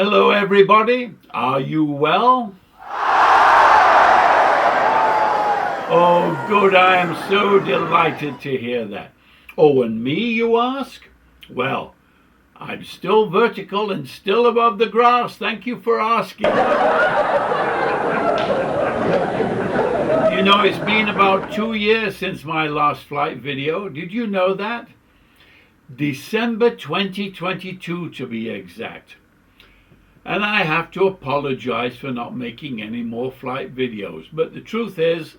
Hello everybody, are you well? Oh good, I am so delighted to hear that. Oh, and me, you ask? Well, I'm still vertical and still above the grass, thank you for asking. You know, it's been about 2 years since my last flight video, did you know that? December 2022 to be exact. And I have to apologize for not making any more flight videos. But the truth is,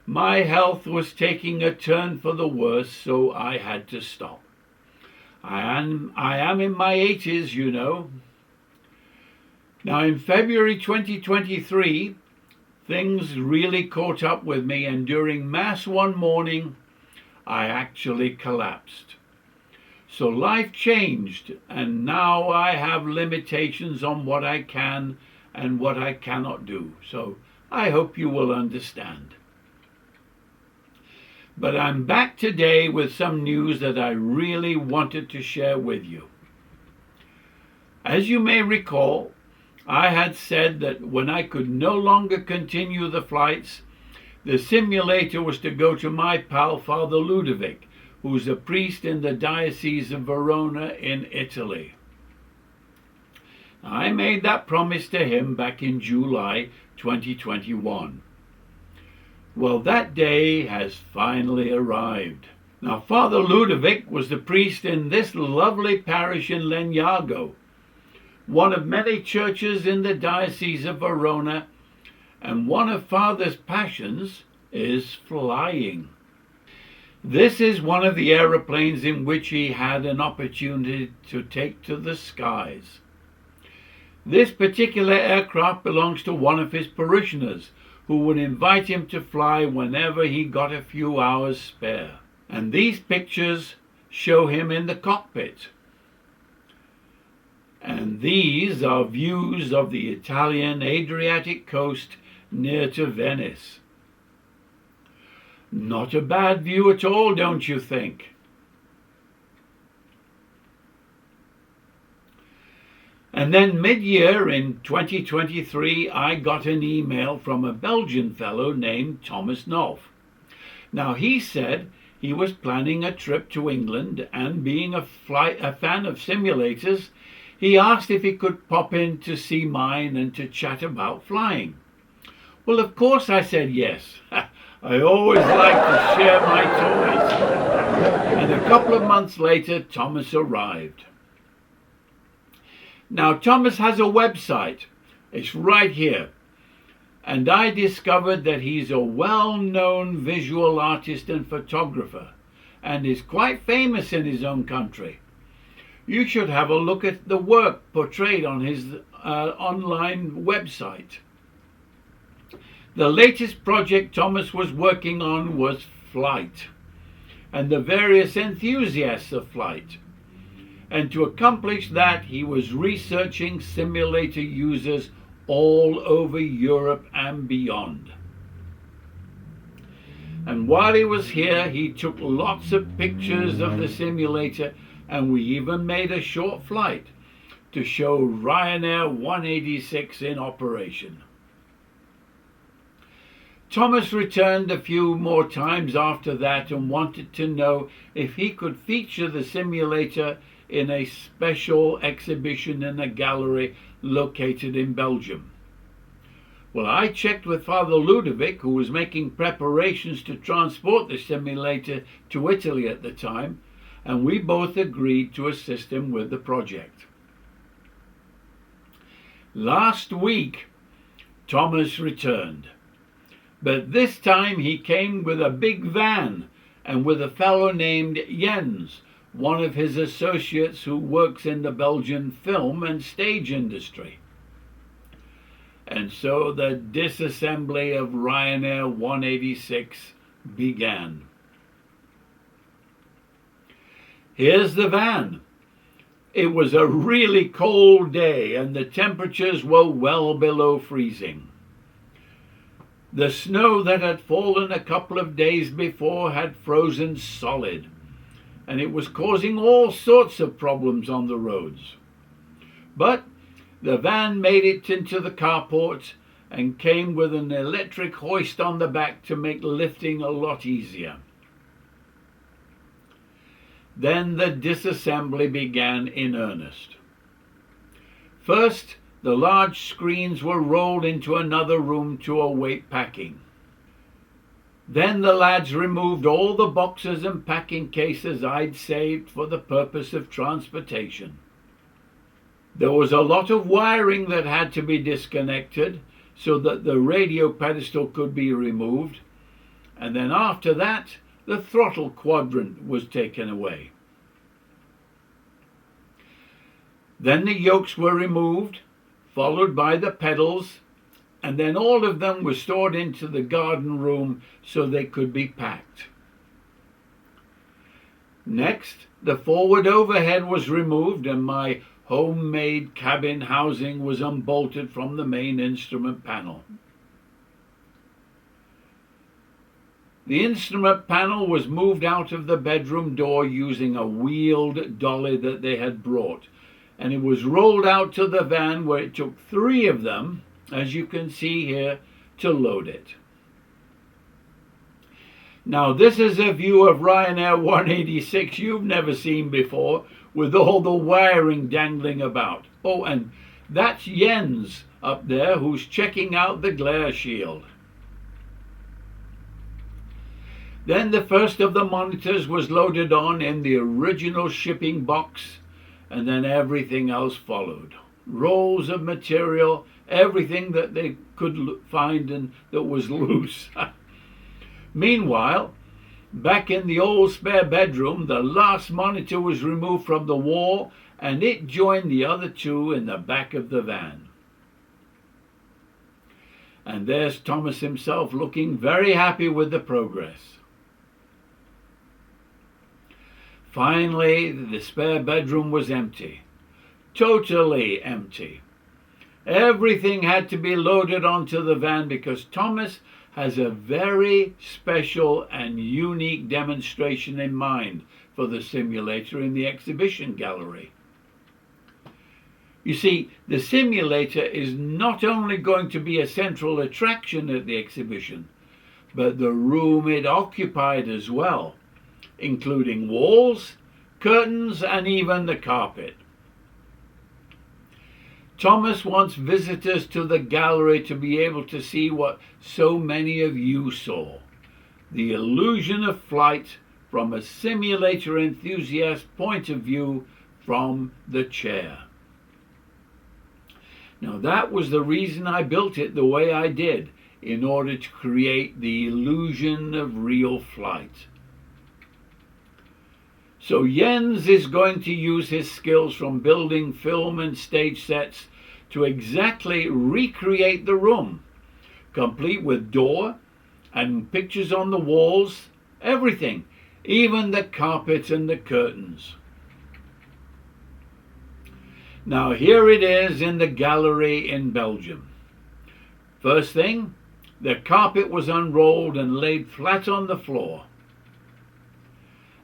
my health was taking a turn for the worse, so I had to stop. I am in my 80s, you know. Now in February 2023, things really caught up with me, and during Mass one morning, I actually collapsed. So life changed, and now I have limitations on what I can and what I cannot do. So I hope you will understand. But I'm back today with some news that I really wanted to share with you. As you may recall, I had said that when I could no longer continue the flights, the simulator was to go to my pal Father Ludovic, who's a priest in the Diocese of Verona in Italy. I made that promise to him back in July 2021. Well, that day has finally arrived. Now, Father Ludovic was the priest in this lovely parish in Legnago, one of many churches in the Diocese of Verona, and one of Father's passions is flying. This is one of the aeroplanes in which he had an opportunity to take to the skies. This particular aircraft belongs to one of his parishioners, who would invite him to fly whenever he got a few hours spare. And these pictures show him in the cockpit. And these are views of the Italian Adriatic coast near to Venice. Not a bad view at all, don't you think? And then mid-year in 2023, I got an email from a Belgian fellow named Thomas Knopf. Now, he said he was planning a trip to England, and being a fan of simulators, he asked if he could pop in to see mine and to chat about flying. Well, of course I said yes. I always like to share my toys. And a couple of months later, Thomas arrived. Now, Thomas has a website. It's right here. And I discovered that he's a well-known visual artist and photographer, and is quite famous in his own country. You should have a look at the work portrayed on his online website. The latest project Thomas was working on was flight, and the various enthusiasts of flight. And to accomplish that, he was researching simulator users all over Europe and beyond. And while he was here, he took lots of pictures of the simulator, and we even made a short flight to show Ryanair 186 in operation. Thomas returned a few more times after that and wanted to know if he could feature the simulator in a special exhibition in a gallery located in Belgium. Well, I checked with Father Ludovic, who was making preparations to transport the simulator to Italy at the time, and we both agreed to assist him with the project. Last week, Thomas returned. But this time he came with a big van and with a fellow named Jens, one of his associates who works in the Belgian film and stage industry. And so the disassembly of Ryanair 186 began. Here's the van. It was a really cold day and the temperatures were well below freezing. The snow that had fallen a couple of days before had frozen solid, and it was causing all sorts of problems on the roads. But The van made it into the carport and came with an electric hoist on the back to make lifting a lot easier. Then the disassembly began in earnest. First, the large screens were rolled into another room to await packing. Then the lads removed all the boxes and packing cases I'd saved for the purpose of transportation. There was a lot of wiring that had to be disconnected so that the radio pedestal could be removed, and then after that the throttle quadrant was taken away. Then the yokes were removed, followed by the pedals, and then all of them were stored into the garden room so they could be packed. Next, the forward overhead was removed and my homemade cabin housing was unbolted from the main instrument panel. The instrument panel was moved out of the bedroom door using a wheeled dolly that they had brought, and it was rolled out to the van where it took 3 of them, as you can see here, to load it. Now this is a view of Ryanair 186 you've never seen before, with all the wiring dangling about. Oh, and that's Jens up there who's checking out the glare shield. Then the first of the monitors was loaded on in the original shipping box, and then everything else followed. Rolls of material, everything that they could find and that was loose. Meanwhile, back in the old spare bedroom, the last monitor was removed from the wall and it joined the other 2 in the back of the van. And there's Thomas himself looking very happy with the progress. Finally, the spare bedroom was empty. Totally empty. Everything had to be loaded onto the van because Thomas has a very special and unique demonstration in mind for the simulator in the exhibition gallery. You see, the simulator is not only going to be a central attraction at the exhibition, but the room it occupied as well, including walls, curtains, and even the carpet. Thomas wants visitors to the gallery to be able to see what so many of you saw, the illusion of flight from a simulator enthusiast point of view from the chair. Now that was the reason I built it the way I did, in order to create the illusion of real flight. So Jens is going to use his skills from building film and stage sets to exactly recreate the room, complete with door and pictures on the walls, everything, even the carpet and the curtains. Now here it is in the gallery in Belgium. First thing, the carpet was unrolled and laid flat on the floor.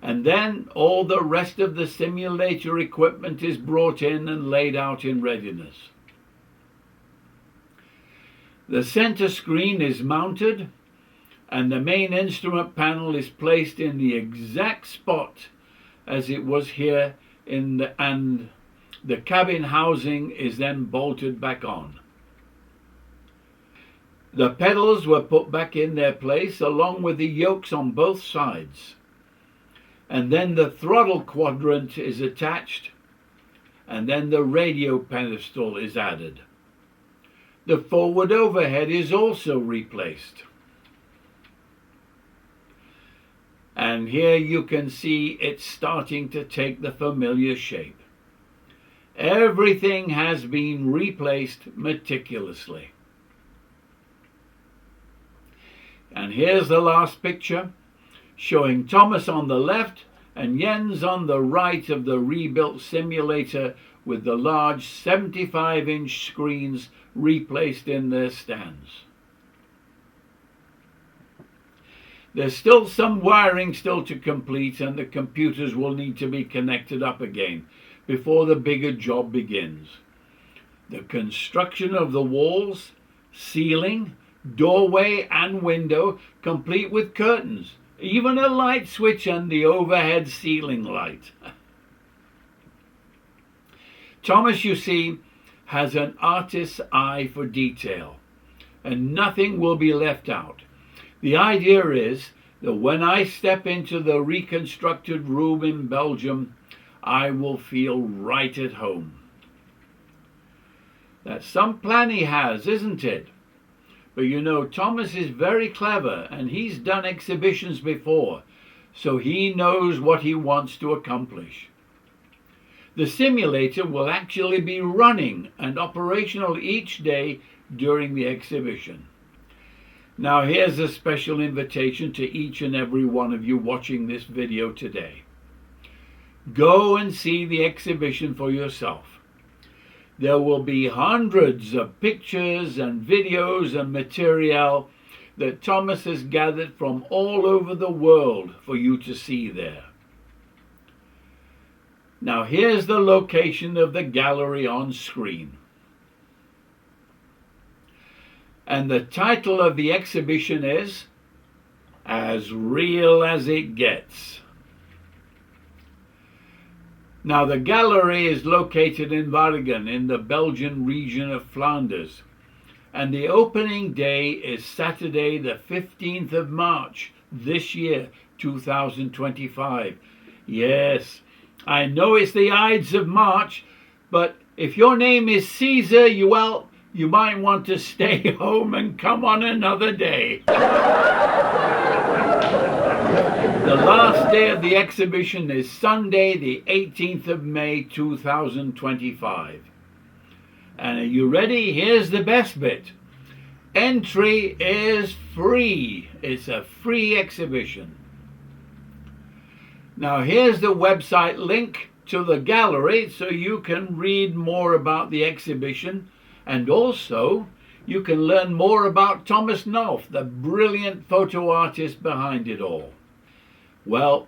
And then all the rest of the simulator equipment is brought in and laid out in readiness. The center screen is mounted and the main instrument panel is placed in the exact spot as it was here and the cabin housing is then bolted back on. The pedals were put back in their place along with the yokes on both sides. And then the throttle quadrant is attached, and then the radio pedestal is added. The forward overhead is also replaced. And here you can see it's starting to take the familiar shape. Everything has been replaced meticulously. And here's the last picture, showing Thomas on the left and Jens on the right of the rebuilt simulator with the large 75-inch screens replaced in their stands. There's still some wiring still to complete and the computers will need to be connected up again before the bigger job begins. The construction of the walls, ceiling, doorway and window, complete with curtains, even a light switch and the overhead ceiling light. Thomas, you see, has an artist's eye for detail, and nothing will be left out. The idea is that when I step into the reconstructed room in Belgium, I will feel right at home. That's some plan he has, isn't it? But you know, Thomas is very clever and he's done exhibitions before, so he knows what he wants to accomplish. The simulator will actually be running and operational each day during the exhibition. Now here's a special invitation to each and every one of you watching this video today. Go and see the exhibition for yourself. There will be hundreds of pictures and videos and material that Thomas has gathered from all over the world for you to see there. Now here's the location of the gallery on screen. And the title of the exhibition is As Real as It Gets. Now the gallery is located in Waregem in the Belgian region of Flanders, and the opening day is Saturday the 15th of March this year, 2025. Yes, I know it's the Ides of March, but if your name is Caesar, you might want to stay home and come on another day. The last day of the exhibition is Sunday, the 18th of May, 2025. And are you ready? Here's the best bit. Entry is free. It's a free exhibition. Now here's the website link to the gallery so you can read more about the exhibition, and also you can learn more about Thomas Nolf, the brilliant photo artist behind it all. Well,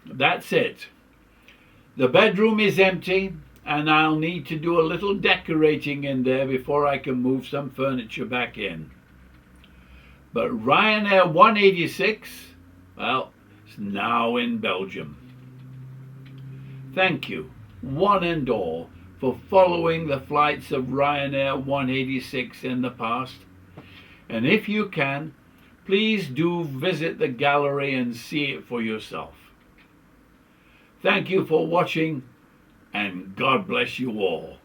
that's it. The bedroom is empty and I'll need to do a little decorating in there before I can move some furniture back in. But Ryanair 186, well, it's now in Belgium. Thank you, one and all, for following the flights of Ryanair 186 in the past. And if you can, please do visit the gallery and see it for yourself. Thank you for watching, and God bless you all.